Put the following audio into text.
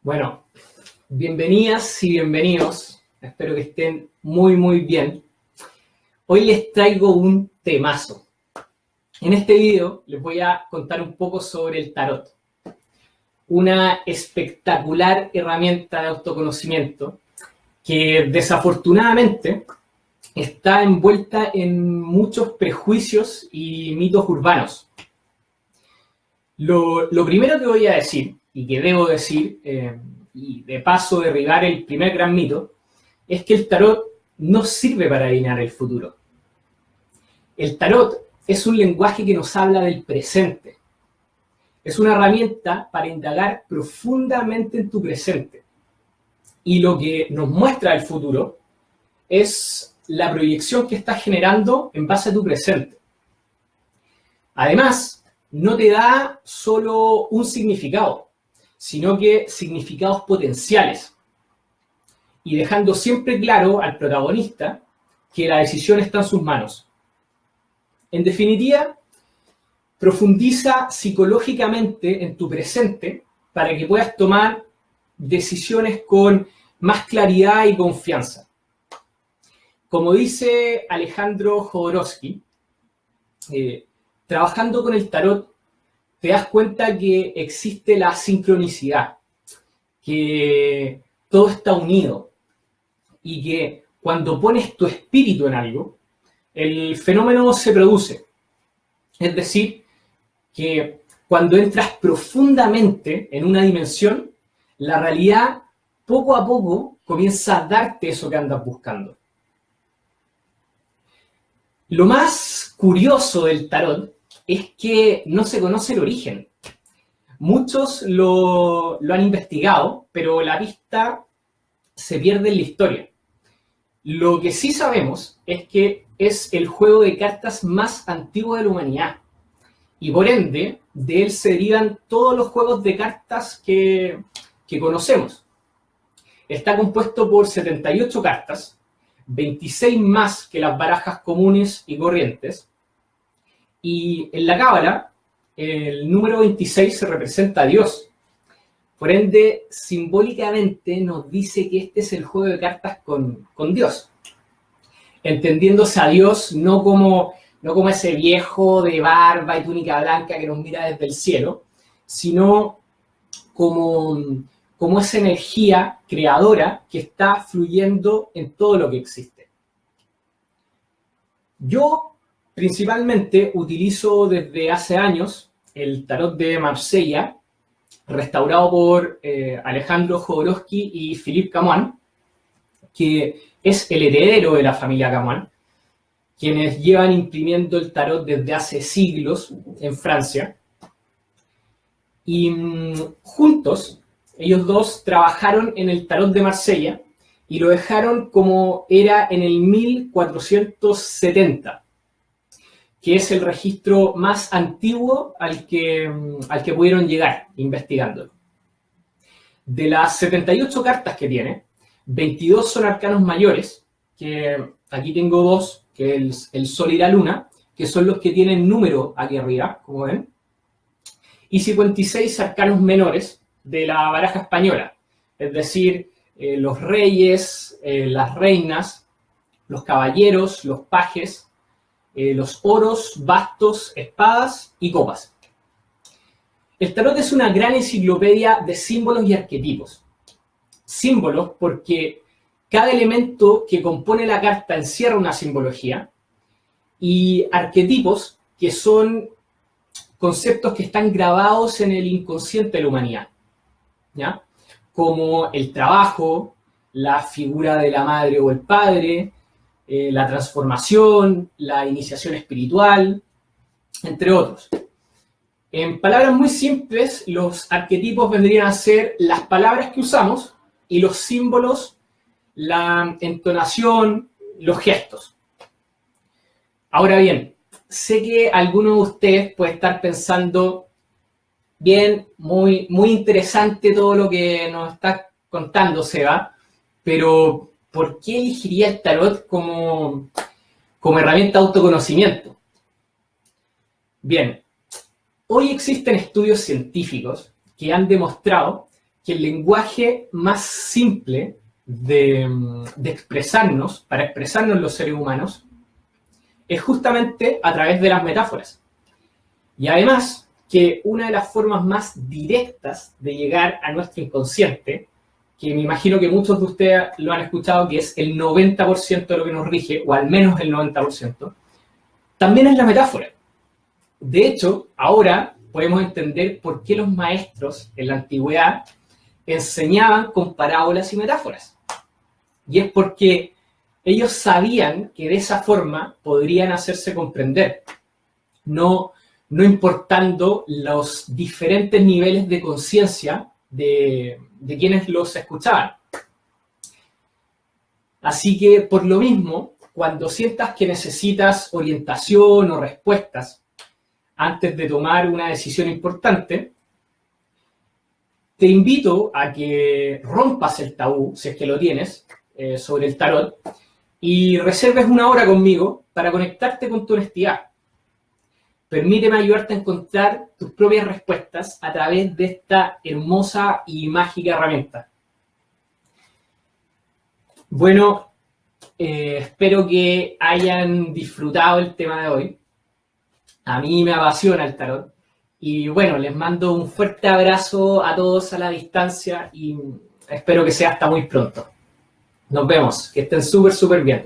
Bueno, bienvenidas y bienvenidos. Espero que estén muy bien. Hoy les traigo un temazo. En este video les voy a contar un poco sobre el tarot. Una espectacular herramienta de autoconocimiento que desafortunadamente está envuelta en muchos prejuicios y mitos urbanos. Lo primero que voy a decir, y que debo decir, y de paso derribar el primer gran mito, es que el tarot no sirve para adivinar el futuro. El tarot es un lenguaje que nos habla del presente. Es una herramienta para indagar profundamente en tu presente. Y lo que nos muestra el futuro es la proyección que estás generando en base a tu presente. Además, no te da solo un significado, sino que significados potenciales. Y dejando siempre claro al protagonista que la decisión está en sus manos. En definitiva, profundiza psicológicamente en tu presente para que puedas tomar decisiones con más claridad y confianza. Como dice Alejandro Jodorowsky, trabajando con el tarot, te das cuenta que existe la sincronicidad, que todo está unido y que cuando pones tu espíritu en algo, el fenómeno se produce. Es decir, que cuando entras profundamente en una dimensión, la realidad poco a poco comienza a darte eso que andas buscando. Lo más curioso del tarot es que no se conoce el origen. Muchos lo han investigado, pero la pista se pierde en la historia. Lo que sí sabemos es que es el juego de cartas más antiguo de la humanidad. Y por ende, de él se derivan todos los juegos de cartas que conocemos. Está compuesto por 78 cartas, 26 más que las barajas comunes y corrientes. Y en la cábala, el número 26 se representa a Dios. Por ende, simbólicamente nos dice que este es el juego de cartas con Dios. Entendiéndose a Dios no como ese viejo de barba y túnica blanca que nos mira desde el cielo, sino como esa energía creadora que está fluyendo en todo lo que existe. Yo principalmente utilizo desde hace años el tarot de Marsella, restaurado por Alejandro Jodorowsky y Philippe Camoin, que es el heredero de la familia Camoin, quienes llevan imprimiendo el tarot desde hace siglos en Francia. Y juntos, ellos dos trabajaron en el tarot de Marsella y lo dejaron como era en el 1470, que es el registro más antiguo al que pudieron llegar investigándolo. De las 78 cartas que tiene, 22 son arcanos mayores, que aquí tengo dos, que es el Sol y la Luna, que son los que tienen número aquí arriba, como ven, y 56 arcanos menores de la baraja española, es decir, los reyes, las reinas, los caballeros, los pajes, los oros, bastos, espadas y copas. El tarot es una gran enciclopedia de símbolos y arquetipos. Símbolos porque cada elemento que compone la carta encierra una simbología, y arquetipos que son conceptos que están grabados en el inconsciente de la humanidad, ¿ya? Como el trabajo, la figura de la madre o el padre, la transformación, la iniciación espiritual, entre otros. En palabras muy simples, los arquetipos vendrían a ser las palabras que usamos y los símbolos, la entonación, los gestos. Ahora bien, sé que alguno de ustedes puede estar pensando, bien, muy interesante todo lo que nos está contando Seba, pero ¿por qué elegiría el tarot como herramienta de autoconocimiento? Bien, hoy existen estudios científicos que han demostrado que el lenguaje más simple de expresarnos, para expresarnos los seres humanos, es justamente a través de las metáforas. Y además, que una de las formas más directas de llegar a nuestro inconsciente, que me imagino que muchos de ustedes lo han escuchado, que es el 90% de lo que nos rige, o al menos el 90%, también es la metáfora. De hecho, ahora podemos entender por qué los maestros en la antigüedad enseñaban con parábolas y metáforas. Y es porque ellos sabían que de esa forma podrían hacerse comprender, no importando los diferentes niveles de conciencia de quienes los escuchaban. Así que, por lo mismo, cuando sientas que necesitas orientación o respuestas antes de tomar una decisión importante, te invito a que rompas el tabú, si es que lo tienes, sobre el tarot, y reserves una hora conmigo para conectarte con tu honestidad. Permíteme ayudarte a encontrar tus propias respuestas a través de esta hermosa y mágica herramienta. Bueno, espero que hayan disfrutado el tema de hoy. A mí me apasiona el tarot. Y bueno, les mando un fuerte abrazo a todos a la distancia y espero que sea hasta muy pronto. Nos vemos, que estén súper bien.